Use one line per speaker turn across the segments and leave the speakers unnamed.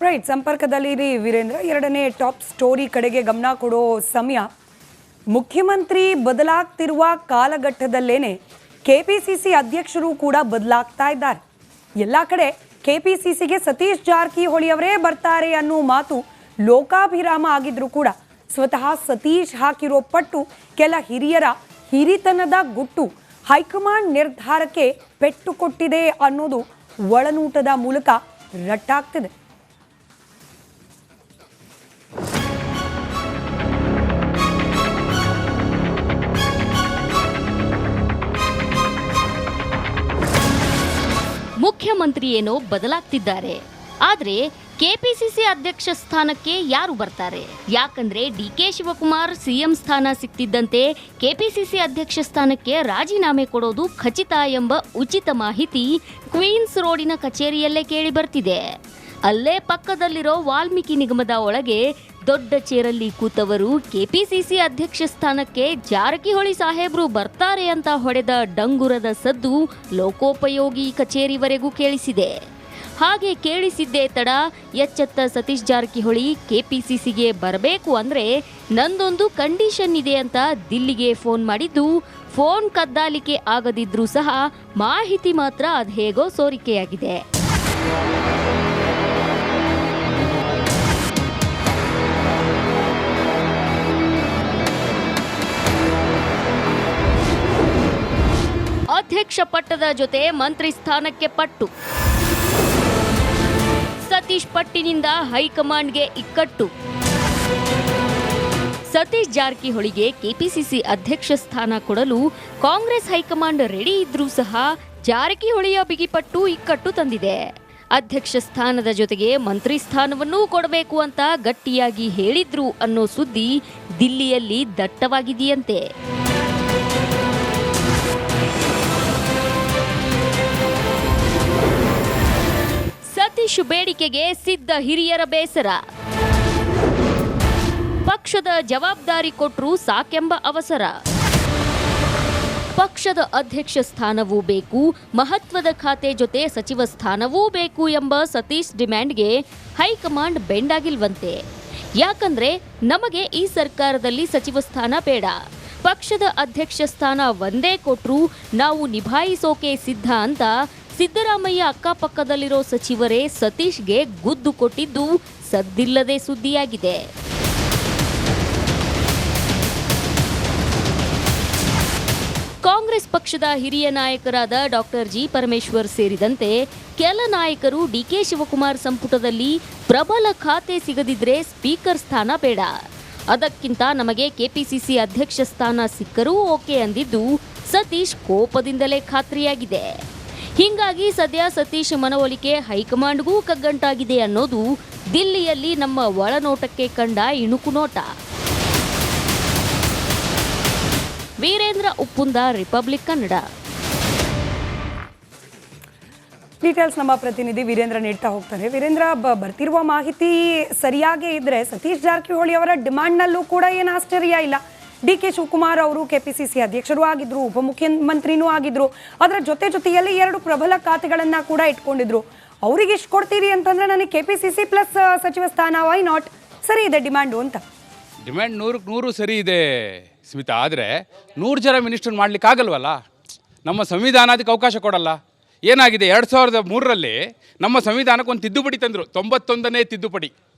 Right, ಸಂಪರ್ಕದಲ್ಲಿ ವೀರೇಂದ್ರ. ಎರಡನೇ top story ಕಡೆಗೆ ಗಮನ ಕೊಡೋ ಸಮಯ. ಮುಖ್ಯಮಂತ್ರಿ ಬದಲಾಗ್ತಿರುವ ಕಾಲಘಟ್ಟದಲ್ಲೇನೆ ಕೆಪಿಸಿಸಿ ಅಧ್ಯಕ್ಷರು ಕೂಡ ಬದಲಾಗ್ತಾ ಇದ್ದಾರೆ. ಎಲ್ಲ ಕಡೆ ಕೆಪಿಸಿಸಿಗೆ ಸತೀಶ್ ಜಾರಕಿಹೊಳಿ ಅವರೇ ಬರ್ತಾರೆ ಅನ್ನೋ ಮಾತು ಲೋಕಾಭಿರಾಮ ಆಗಿದ್ರು ಕೂಡ ಸ್ವತಃ ಸತೀಶ್ ಹಾಕಿರೋ ಪಟ್ಟು ಕೆಲ ಹಿರಿಯರ ಹಿರಿತನದ ಗುಟ್ಟು ಹೈಕಮಾಂಡ್ ನಿರ್ಧಾರಕ್ಕೆ ಪೆಟ್ಟು ಕೊಟ್ಟಿದೆ ಅನ್ನೋದು ಒಳನೋಟದ ಮೂಲಕ ರಟ್ಟಾಗ್ತಿದೆ.
ಮುಖ್ಯಮಂತ್ರಿ ಏನೋ ಬದಲಾಗ್ತಿದ್ದಾರೆ, ಆದ್ರೆ ಕೆಪಿಸಿಸಿ ಅಧ್ಯಕ್ಷ ಸ್ಥಾನಕ್ಕೆ ಯಾರು ಬರ್ತಾರೆ? ಯಾಕಂದ್ರೆ ಡಿಕೆ ಶಿವಕುಮಾರ್ ಸಿಎಂ ಸ್ಥಾನ ಸಿಕ್ತಿದ್ದಂತೆ ಕೆಪಿಸಿಸಿ ಅಧ್ಯಕ್ಷ ಸ್ಥಾನಕ್ಕೆ ರಾಜೀನಾಮೆ ಕೊಡೋದು ಖಚಿತ ಎಂಬ ಉಚಿತ ಮಾಹಿತಿ ಕ್ವೀನ್ಸ್ ರೋಡಿನ ಕಚೇರಿಯಲ್ಲೇ ಕೇಳಿ ಬರ್ತಿದೆ. ಅಲ್ಲೇ ಪಕ್ಕದಲ್ಲಿರೋ ವಾಲ್ಮೀಕಿ ನಿಗಮದ ಒಳಗೆ ದೊಡ್ಡ ಚೇರಲ್ಲಿ ಕೂತವರು ಕೆಪಿಸಿಸಿ ಅಧ್ಯಕ್ಷ ಸ್ಥಾನಕ್ಕೆ ಜಾರಕಿಹೊಳಿ ಸಾಹೇಬ್ರು ಬರ್ತಾರೆ ಅಂತ ಹೊಡೆದ ಡಂಗುರದ ಸದ್ದು ಲೋಕೋಪಯೋಗಿ ಕಚೇರಿವರೆಗೂ ಕೇಳಿಸಿದೆ. ಹಾಗೆ ಕೇಳಿಸಿದ್ದೇ ತಡ ಎಚ್ಚೆತ್ತ ಸತೀಶ್ ಜಾರಕಿಹೊಳಿ ಕೆಪಿಸಿಸಿಗೆ ಬರಬೇಕು ಅಂದ್ರೆ ನಂದೊಂದು ಕಂಡೀಷನ್ ಇದೆ ಅಂತ ದಿಲ್ಲಿಗೆ ಫೋನ್ ಮಾಡಿದ್ದು, ಫೋನ್ ಕದ್ದಾಲಿಕೆ ಆಗದಿದ್ರೂ ಸಹ ಮಾಹಿತಿ ಮಾತ್ರ ಅದ್ಹೇಗೋ ಸೋರಿಕೆಯಾಗಿದೆ. ಅಧ್ಯಕ್ಷ ಪಟ್ಟದ ಜೊತೆ ಮಂತ್ರಿ ಸ್ಥಾನಕ್ಕೆ ಪಟ್ಟು, ಸತೀಶ್ ಪಟ್ಟಿನಿಂದ ಹೈಕಮಾಂಡ್ಗೆ ಇಕ್ಕಟ್ಟು. ಸತೀಶ್ ಜಾರಕಿಹೊಳಿಗೆ ಕೆಪಿಸಿಸಿ ಅಧ್ಯಕ್ಷ ಸ್ಥಾನ ಕೊಡಲು ಕಾಂಗ್ರೆಸ್ ಹೈಕಮಾಂಡ್ ರೆಡಿ ಇದ್ರೂ ಸಹ ಜಾರಕಿಹೊಳಿಯ ಬಿಗಿಪಟ್ಟು ಇಕ್ಕಟ್ಟು ತಂದಿದೆ. ಅಧ್ಯಕ್ಷ ಸ್ಥಾನದ ಜೊತೆಗೆ ಮಂತ್ರಿ ಸ್ಥಾನವನ್ನೂ ಕೊಡಬೇಕು ಅಂತ ಗಟ್ಟಿಯಾಗಿ ಹೇಳಿದ್ರು ಅನ್ನೋ ಸುದ್ದಿ ದಿಲ್ಲಿಯಲ್ಲಿ ದಟ್ಟವಾಗಿದೆಯಂತೆ. ಸತೀಶ್ ಬೇಡಿಕೆಗೆ ಸಿದ್ಧ ಹಿರಿಯರ ಬೇಸರ. ಪಕ್ಷದ ಜವಾಬ್ದಾರಿ ಕೊಟ್ರೂ ಸಾಕೆಂಬ ಅವಸರ. ಪಕ್ಷದ ಅಧ್ಯಕ್ಷ ಸ್ಥಾನವೂ ಬೇಕು, ಮಹತ್ವದ ಖಾತೆ ಜೊತೆ ಸಚಿವ ಸ್ಥಾನವೂ ಬೇಕು ಎಂಬ ಸತೀಶ್ ಡಿಮ್ಯಾಂಡ್ಗೆ ಹೈಕಮಾಂಡ್ ಬೆಂಡಾಗಿಲ್ವಂತೆ. ಯಾಕಂದ್ರೆ ನಮಗೆ ಈ ಸರ್ಕಾರದಲ್ಲಿ ಸಚಿವ ಸ್ಥಾನ ಬೇಡ, ಪಕ್ಷದ ಅಧ್ಯಕ್ಷ ಸ್ಥಾನ ಒಂದೇ ಕೊಟ್ರೂ ನಾವು ನಿಭಾಯಿಸೋಕೆ ಸಿದ್ಧ ಅಂತ ಸಿದ್ದರಾಮಯ್ಯ ಅಕ್ಕಪಕ್ಕದಲ್ಲಿರೋ ಸಚಿವರೇ ಸತೀಶ್ಗೆ ಗುದ್ದು ಕೊಟ್ಟಿದ್ದು ಸದ್ದಿಲ್ಲದೆ ಸುದ್ದಿಯಾಗಿದೆ. ಕಾಂಗ್ರೆಸ್ ಪಕ್ಷದ ಹಿರಿಯ ನಾಯಕರಾದ ಡಾಕ್ಟರ್ ಜಿ ಪರಮೇಶ್ವರ್ ಸೇರಿದಂತೆ ಕೆಲ ನಾಯಕರು ಡಿಕೆ ಶಿವಕುಮಾರ್ ಸಂಪುಟದಲ್ಲಿ ಪ್ರಬಲ ಖಾತೆ ಸಿಗದಿದ್ರೆ ಸ್ಪೀಕರ್ ಸ್ಥಾನ ಬೇಡ, ಅದಕ್ಕಿಂತ ನಮಗೆ ಕೆಪಿಸಿಸಿ ಅಧ್ಯಕ್ಷ ಸ್ಥಾನ ಸಿಕ್ಕರೂ ಓಕೆ ಅಂದಿದ್ದು ಸತೀಶ್ ಕೋಪದಿಂದಲೇ ಖಾತ್ರಿಯಾಗಿದೆ. ಹೀಗಾಗಿ ಸದ್ಯ ಸತೀಶ್ ಮನವೊಲಿಕೆ ಹೈಕಮಾಂಡ್ಗೂ ಕಗ್ಗಂಟಾಗಿದೆ ಅನ್ನೋದು ದಿಲ್ಲಿಯಲ್ಲಿ ನಮ್ಮ ಒಳನೋಟಕ್ಕೆ ಕಂಡ ಇಣುಕು ನೋಟ. ವೀರೇಂದ್ರ ಉಪ್ಪುಂದ, ರಿಪಬ್ಲಿಕ್ ಕನ್ನಡ.
ಡೀಟೇಲ್ಸ್ ನಮ್ಮ ಪ್ರತಿನಿಧಿ ವೀರೇಂದ್ರ ನೀಡ್ತಾ ಹೋಗ್ತಾರೆ. ವೀರೇಂದ್ರ, ಬರ್ತಿರುವ ಮಾಹಿತಿ ಸರಿಯಾಗೇ ಇದ್ರೆ ಸತೀಶ್ ಜಾರಕಿಹೊಳಿ ಅವರ ಡಿಮಾಂಡ್ನಲ್ಲೂ ಕೂಡ ಏನು ಆಶ್ಚರ್ಯ ಇಲ್ಲ. ಡಿ ಕೆ ಶಿವಕುಮಾರ್ ಅವರು ಕೆಪಿಸಿಸಿ ಅಧ್ಯಕ್ಷರು ಆಗಿದ್ರು, ಉಪಮುಖ್ಯಮಂತ್ರಿನೂ ಆಗಿದ್ರು, ಅದರ ಜೊತೆಯಲ್ಲಿ ಎರಡು ಪ್ರಬಲ ಖಾತೆಗಳನ್ನ ಕೂಡ ಇಟ್ಕೊಂಡಿದ್ರು. ಅವ್ರಿಗೆ ಇಷ್ಟು ಕೊಡ್ತೀರಿ ಅಂತಂದ್ರೆ ನನಗೆ ಕೆಪಿಸಿಸಿ ಪ್ಲಸ್ ಸಚಿವ ಸ್ಥಾನ, ವೈ ನಾಟ್? ಸರಿ ಇದೆ ಡಿಮ್ಯಾಂಡು ಅಂತ.
ಡಿಮ್ಯಾಂಡ್ 100ಕ್ಕೆ 100 ಸರಿ ಇದೆ ಸ್ಮಿತಾ. ಆದರೆ 100 ಜನ ಮಿನಿಸ್ಟರ್ ಮಾಡ್ಲಿಕ್ಕೆ ಆಗಲ್ವಲ್ಲ, ನಮ್ಮ ಸಂವಿಧಾನ ಅದಕ್ಕೆ ಅವಕಾಶ ಕೊಡಲ್ಲ. ಏನಾಗಿದೆ, 2003ರಲ್ಲಿ ನಮ್ಮ ಸಂವಿಧಾನಕ್ಕೆ ಒಂದು ತಿದ್ದುಪಡಿ ತಂದರು, 91ನೇ ತಿದ್ದುಪಡಿ.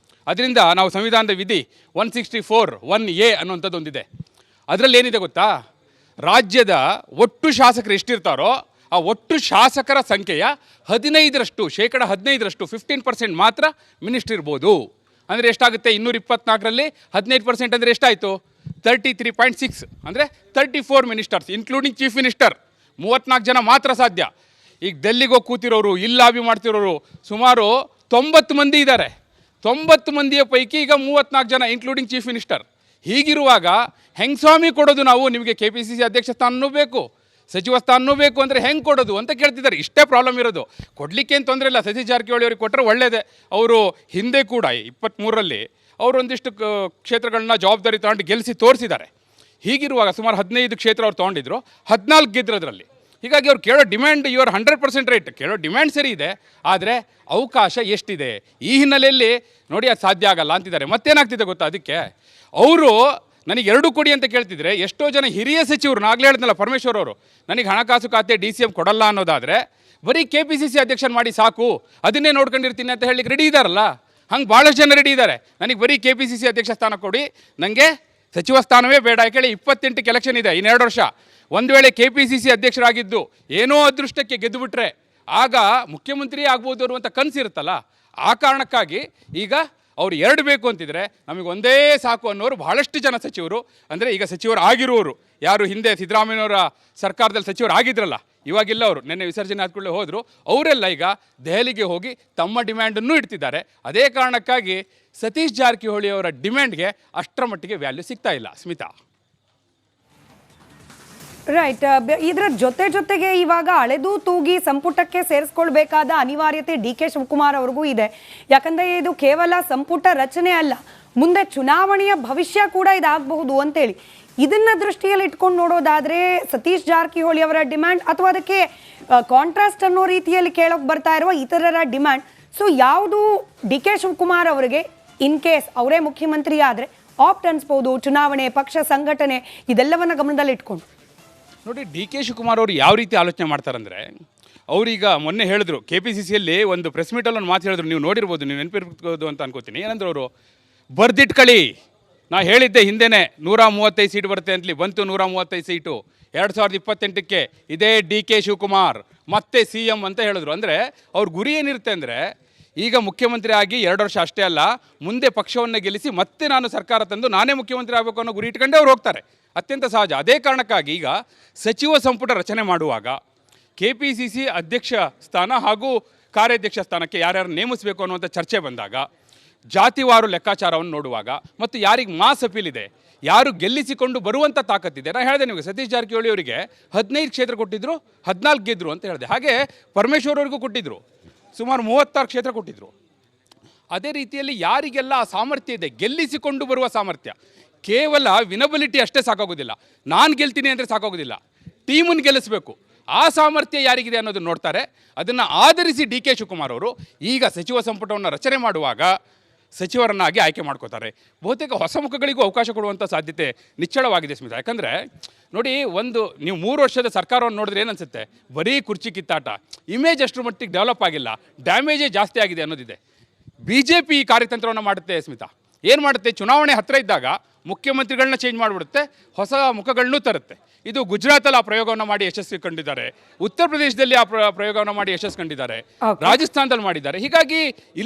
ಅದರಿಂದ ನಾವು ಸಂವಿಧಾನದ ವಿಧಿ 164(1)A ಅನ್ನುವಂಥದ್ದು ಒಂದಿದೆ. ಅದರಲ್ಲಿ ಏನಿದೆ ಗೊತ್ತಾ, ರಾಜ್ಯದ ಒಟ್ಟು ಶಾಸಕರು ಎಷ್ಟಿರ್ತಾರೋ ಆ ಒಟ್ಟು ಶಾಸಕರ ಸಂಖ್ಯೆಯ 15%, ಶೇಕಡ 15%, 15% ಮಾತ್ರ ಮಿನಿಸ್ಟರ್ ಇರ್ಬೋದು. ಅಂದರೆ ಎಷ್ಟಾಗುತ್ತೆ, 224ರಲ್ಲಿ 15% ಅಂದರೆ ಎಷ್ಟಾಯಿತು, 33.6, ಅಂದರೆ 34 ಮಿನಿಸ್ಟರ್ಸ್ ಇನ್ಕ್ಲೂಡಿಂಗ್ ಚೀಫ್ ಮಿನಿಸ್ಟರ್. 34 ಜನ ಮಾತ್ರ ಸಾಧ್ಯ. ಈಗ ಡೆಲ್ಲಿಗೆ ಹೋಗಿ ಕೂತಿರೋರು, ಇಲ್ಲಿ ಲಾಬಿ ಮಾಡ್ತಿರೋರು ಸುಮಾರು 90 ಮಂದಿ ಇದ್ದಾರೆ. 90 ಮಂದಿಯ ಪೈಕಿ ಈಗ 34 ಜನ ಇನ್ಕ್ಲೂಡಿಂಗ್ ಚೀಫ್ ಮಿನಿಸ್ಟರ್. ಹೀಗಿರುವಾಗ ಹೆಂಗೆ ಸ್ವಾಮಿ ಕೊಡೋದು ನಾವು? ನಿಮಗೆ ಕೆಪಿಸಿಸಿ ಅಧ್ಯಕ್ಷ ಸ್ಥಾನನೂ ಬೇಕು, ಸಚಿವ ಸ್ಥಾನನೂ ಬೇಕು ಅಂದರೆ ಹೆಂಗೆ ಕೊಡೋದು ಅಂತ ಕೇಳ್ತಿದ್ದಾರೆ. ಇಷ್ಟೇ ಪ್ರಾಬ್ಲಮ್ ಇರೋದು. ಕೊಡಲಿಕ್ಕೆ ಏನು ತೊಂದರೆ ಇಲ್ಲ, ಸತೀಶ್ ಜಾರಕಿಹೊಳಿ ಅವ್ರಿಗೆ ಕೊಟ್ಟರೆ ಒಳ್ಳೆಯದೇ. ಅವರು ಹಿಂದೆ ಕೂಡ 23ರಲ್ಲಿ ಅವರು ಒಂದಿಷ್ಟು ಕ್ಷೇತ್ರಗಳನ್ನ ಜವಾಬ್ದಾರಿ ತಗೊಂಡು ಗೆಲ್ಲಿಸಿ ತೋರಿಸಿದ್ದಾರೆ. ಹೀಗಿರುವಾಗ ಸುಮಾರು 15 ಕ್ಷೇತ್ರ ಅವ್ರು ತೊಗೊಂಡಿದ್ರು, 14 ಗೆದ್ದಿರೋದ್ರಲ್ಲಿ ಹೀಗಾಗಿ ಅವ್ರು ಕೇಳೋ ಡಿಮ್ಯಾಂಡ್ ಇವರು 100% ರೈಟ್, ಕೇಳೋ ಡಿಮ್ಯಾಂಡ್ ಸರಿ ಇದೆ, ಆದರೆ ಅವಕಾಶ ಎಷ್ಟಿದೆ ಈ ಹಿನ್ನೆಲೆಯಲ್ಲಿ ನೋಡಿ ಅದು ಸಾಧ್ಯ ಆಗಲ್ಲ ಅಂತಿದ್ದಾರೆ. ಮತ್ತೇನಾಗ್ತಿದೆ ಗೊತ್ತಾ, ಅದಕ್ಕೆ ಅವರು ನನಗೆ 2 ಕೊಡಿ ಅಂತ ಕೇಳ್ತಿದ್ರೆ ಎಷ್ಟೋ ಜನ ಹಿರಿಯ ಸಚಿವರು, ನಾಗಲೇ ಹೇಳಿದ್ನಲ್ಲ ಪರಮೇಶ್ವರ್ ಅವರು, ನನಗೆ ಹಣಕಾಸು ಖಾತೆ DCM ಕೊಡಲ್ಲ ಅನ್ನೋದಾದರೆ ಬರೀ KPCC ಅಧ್ಯಕ್ಷನ ಮಾಡಿ ಸಾಕು, ಅದನ್ನೇ ನೋಡ್ಕೊಂಡಿರ್ತೀನಿ ಅಂತ ಹೇಳಲಿಕ್ಕೆ ರೆಡಿ ಇದ್ದಾರಲ್ಲ. ಹಂಗೆ ಭಾಳಷ್ಟು ಜನ ರೆಡಿ ಇದ್ದಾರೆ, ನನಗೆ ಬರೀ KPCC ಅಧ್ಯಕ್ಷ ಸ್ಥಾನ ಕೊಡಿ, ನನಗೆ ಸಚಿವ ಸ್ಥಾನವೇ ಬೇಡ. ಯಾಕೆಳಿ 28ಕ್ಕೆ ಎಲೆಕ್ಷನ್ ಇದೆ, ಇನ್ನು 2 ವರ್ಷ. ಒಂದು ವೇಳೆ KPCC ಅಧ್ಯಕ್ಷರಾಗಿದ್ದು ಏನೋ ಅದೃಷ್ಟಕ್ಕೆ ಗೆದ್ದುಬಿಟ್ರೆ ಆಗ ಮುಖ್ಯಮಂತ್ರಿ ಆಗ್ಬೋದು ಅನ್ನುವಂಥ ಕನಸಿರುತ್ತಲ್ಲ, ಆ ಕಾರಣಕ್ಕಾಗಿ ಈಗ ಅವ್ರು 2 ಬೇಕು ಅಂತಿದ್ರೆ ನಮಗೆ ಒಂದೇ ಸಾಕು ಅನ್ನೋರು ಬಹಳಷ್ಟು ಜನ ಸಚಿವರು, ಅಂದರೆ ಈಗ ಸಚಿವರು ಆಗಿರೋರು, ಯಾರು ಹಿಂದೆ ಸಿದ್ದರಾಮಯ್ಯನವರ ಸರ್ಕಾರದಲ್ಲಿ ಸಚಿವರು ಆಗಿದ್ರಲ್ಲ, ಇವಾಗಿಲ್ಲ, ಅವರು ನಿನ್ನೆ ವಿಸರ್ಜನೆ ಆದ್ಕೊಳ್ಳೆ ಹೋದರು, ಅವರೆಲ್ಲ ಈಗ ದೆಹಲಿಗೆ ಹೋಗಿ ತಮ್ಮ ಡಿಮ್ಯಾಂಡನ್ನು ಇಡ್ತಿದ್ದಾರೆ. ಅದೇ ಕಾರಣಕ್ಕಾಗಿ ಸತೀಶ್ ಜಾರಕಿಹೊಳಿ ಅವರ ಡಿಮ್ಯಾಂಡ್ಗೆ ಅಷ್ಟರ ಮಟ್ಟಿಗೆ ವ್ಯಾಲ್ಯೂ ಸಿಗ್ತಾ ಇಲ್ಲ. ಸ್ಮಿತಾ,
ರೈಟ್. ಇದರ ಜೊತೆಗೆ ಇವಾಗ ಅಳೆದು ತೂಗಿ ಸಂಪುಟಕ್ಕೆ ಸೇರಿಸ್ಕೊಳ್ಬೇಕಾದ ಅನಿವಾರ್ಯತೆ DK ಶಿವಕುಮಾರ್ ಅವ್ರಿಗೂ ಇದೆ. ಯಾಕಂದ್ರೆ ಇದು ಕೇವಲ ಸಂಪುಟ ರಚನೆ ಅಲ್ಲ, ಮುಂದೆ ಚುನಾವಣೆಯ ಭವಿಷ್ಯ ಕೂಡ ಇದಾಗಬಹುದು ಅಂತೇಳಿ. ಇದನ್ನ ದೃಷ್ಟಿಯಲ್ಲಿ ಇಟ್ಕೊಂಡು ನೋಡೋದಾದ್ರೆ ಸತೀಶ್ ಜಾರಕಿಹೊಳಿ ಅವರ ಡಿಮ್ಯಾಂಡ್ ಅಥವಾ ಅದಕ್ಕೆ ಕಾಂಟ್ರಾಸ್ಟ್ ಅನ್ನೋ ರೀತಿಯಲ್ಲಿ ಕೇಳೋಕೆ ಬರ್ತಾ ಇರುವ ಇತರರ ಡಿಮ್ಯಾಂಡ್, ಸೊ ಯಾವುದು DK ಶಿವಕುಮಾರ್ ಅವರಿಗೆ ಇನ್ ಕೇಸ್ ಅವರೇ ಮುಖ್ಯಮಂತ್ರಿ ಆದರೆ ಆಪ್ಟ್ ಅನ್ಸ್ಬೋದು, ಚುನಾವಣೆ, ಪಕ್ಷ ಸಂಘಟನೆ ಇದೆಲ್ಲವನ್ನ ಗಮನದಲ್ಲಿ ಇಟ್ಕೊಂಡು?
ನೋಡಿ, DK ಶಿವಕುಮಾರ್ ಅವರು ಯಾವ ರೀತಿ ಆಲೋಚನೆ ಮಾಡ್ತಾರಂದರೆ, ಅವರೀಗ ಮೊನ್ನೆ ಹೇಳಿದ್ರು KPCCಯಲ್ಲಿ ಒಂದು ಪ್ರೆಸ್ ಮೀಟಲ್ಲಿ ಒಂದು ಮಾತು ಹೇಳಿದ್ರು, ನೀವು ನೋಡಿರ್ಬೋದು, ನೀವು ನೆನಪಿರ್ಬೋದು ಅಂತ ಅನ್ಕೋತೀನಿ. ಏನಂದ್ರೆ ಅವರು ಬರ್ದಿಟ್ಕೊಳ್ಳಿ, ನಾ ಹೇಳಿದ್ದೆ ಹಿಂದೆನೇ 135 ಸೀಟ್ ಬರುತ್ತೆ ಅಂತಲಿ, ಬಂತು 135 ಸೀಟು. 2028ಕ್ಕೆ ಇದೇ DK ಶಿವಕುಮಾರ್ ಮತ್ತೆ CM ಅಂತ ಹೇಳಿದ್ರು. ಅಂದರೆ ಅವ್ರ ಗುರಿ ಏನಿರುತ್ತೆ ಅಂದರೆ, ಈಗ ಮುಖ್ಯಮಂತ್ರಿ ಆಗಿ 2 ವರ್ಷ ಅಷ್ಟೇ ಅಲ್ಲ, ಮುಂದೆ ಪಕ್ಷವನ್ನು ಗೆಲ್ಲಿಸಿ ಮತ್ತೆ ನಾನು ಸರ್ಕಾರ ತಂದು ನಾನೇ ಮುಖ್ಯಮಂತ್ರಿ ಆಗಬೇಕು ಅನ್ನೋ ಗುರಿ ಇಟ್ಕೊಂಡೇ ಅವ್ರು ಹೋಗ್ತಾರೆ, ಅತ್ಯಂತ ಸಹಜ. ಅದೇ ಕಾರಣಕ್ಕಾಗಿ ಈಗ ಸಚಿವ ಸಂಪುಟ ರಚನೆ ಮಾಡುವಾಗ KPCC ಅಧ್ಯಕ್ಷ ಸ್ಥಾನ ಹಾಗೂ ಕಾರ್ಯಾಧ್ಯಕ್ಷ ಸ್ಥಾನಕ್ಕೆ ಯಾರ್ಯಾರು ನೇಮಿಸಬೇಕು ಅನ್ನುವಂಥ ಚರ್ಚೆ ಬಂದಾಗ, ಜಾತಿವಾರು ಲೆಕ್ಕಾಚಾರವನ್ನು ನೋಡುವಾಗ, ಮತ್ತು ಯಾರಿಗೆ ಮಾಸ್ ಅಪೀಲ್ ಇದೆ, ಯಾರು ಗೆಲ್ಲಿಸಿಕೊಂಡು ಬರುವಂಥ ತಾಕತ್ತಿದೆ. ನಾನು ಹೇಳಿದೆ ನಿಮಗೆ, ಸತೀಶ್ ಜಾರಕಿಹೊಳಿ ಅವರಿಗೆ 15 ಕ್ಷೇತ್ರ ಕೊಟ್ಟಿದ್ದರು, 14 ಗೆದ್ದರು ಅಂತ ಹೇಳಿದೆ. ಹಾಗೆ ಪರಮೇಶ್ವರ್ ಅವರಿಗೂ ಕೊಟ್ಟಿದ್ದರು, ಸುಮಾರು 36 ಕ್ಷೇತ್ರ ಕೊಟ್ಟಿದ್ದರು. ಅದೇ ರೀತಿಯಲ್ಲಿ ಯಾರಿಗೆಲ್ಲ ಆ ಸಾಮರ್ಥ್ಯ ಇದೆ, ಗೆಲ್ಲಿಸಿಕೊಂಡು ಬರುವ ಸಾಮರ್ಥ್ಯ, ಕೇವಲ ವಿನಬಿಲಿಟಿ ಅಷ್ಟೇ ಸಾಕಾಗೋದಿಲ್ಲ, ನಾನು ಗೆಲ್ತೀನಿ ಅಂದರೆ ಸಾಕಾಗೋದಿಲ್ಲ, ಟೀಮನ್ನು ಗೆಲ್ಲಿಸಬೇಕು, ಆ ಸಾಮರ್ಥ್ಯ ಯಾರಿಗಿದೆ ಅನ್ನೋದನ್ನು ನೋಡ್ತಾರೆ. ಅದನ್ನು ಆಧರಿಸಿ DK ಶಿವಕುಮಾರ್ ಅವರು ಈಗ ಸಚಿವ ಸಂಪುಟವನ್ನು ರಚನೆ ಮಾಡುವಾಗ ಸಚಿವರನ್ನಾಗಿ ಆಯ್ಕೆ ಮಾಡ್ಕೋತಾರೆ. ಬಹುತೇಕ ಹೊಸ ಮುಖಗಳಿಗೂ ಅವಕಾಶ ಕೊಡುವಂಥ ಸಾಧ್ಯತೆ ನಿಚ್ಚಳವಾಗಿದೆ ಸ್ಮಿತಾ. ಯಾಕಂದರೆ ನೋಡಿ, ನೀವು 3 ವರ್ಷದ ಸರ್ಕಾರವನ್ನು ನೋಡಿದ್ರೆ ಏನನ್ಸುತ್ತೆ, ಬರೀ ಕುರ್ಚಿ ಕಿತ್ತಾಟ, ಇಮೇಜ್ ಅಷ್ಟರ ಮಟ್ಟಿಗೆ ಡೆವಲಪ್ ಆಗಿಲ್ಲ, ಡ್ಯಾಮೇಜೇ ಜಾಸ್ತಿ ಆಗಿದೆ ಅನ್ನೋದಿದೆ. BJP ಈ ಕಾರ್ಯತಂತ್ರವನ್ನು ಮಾಡುತ್ತೆ ಸ್ಮಿತಾ. ಏನು ಮಾಡುತ್ತೆ, ಚುನಾವಣೆ ಹತ್ತಿರ ಇದ್ದಾಗ ಮುಖ್ಯಮಂತ್ರಿಗಳನ್ನ ಚೇಂಜ್ ಮಾಡಿಬಿಡುತ್ತೆ, ಹೊಸ ಮುಖಗಳನ್ನೂ ತರುತ್ತೆ. ಇದು ಗುಜರಾತಲ್ಲಿ ಆ ಪ್ರಯೋಗವನ್ನು ಮಾಡಿ ಯಶಸ್ವಿ ಕಂಡಿದ್ದಾರೆ, ಉತ್ತರ ಪ್ರದೇಶದಲ್ಲಿ ಆ ಪ್ರಯೋಗವನ್ನು ಮಾಡಿ ಯಶಸ್ಸು ಕಂಡಿದ್ದಾರೆ, ರಾಜಸ್ಥಾನದಲ್ಲಿ ಮಾಡಿದ್ದಾರೆ. ಹೀಗಾಗಿ ಇಲ್ಲೂ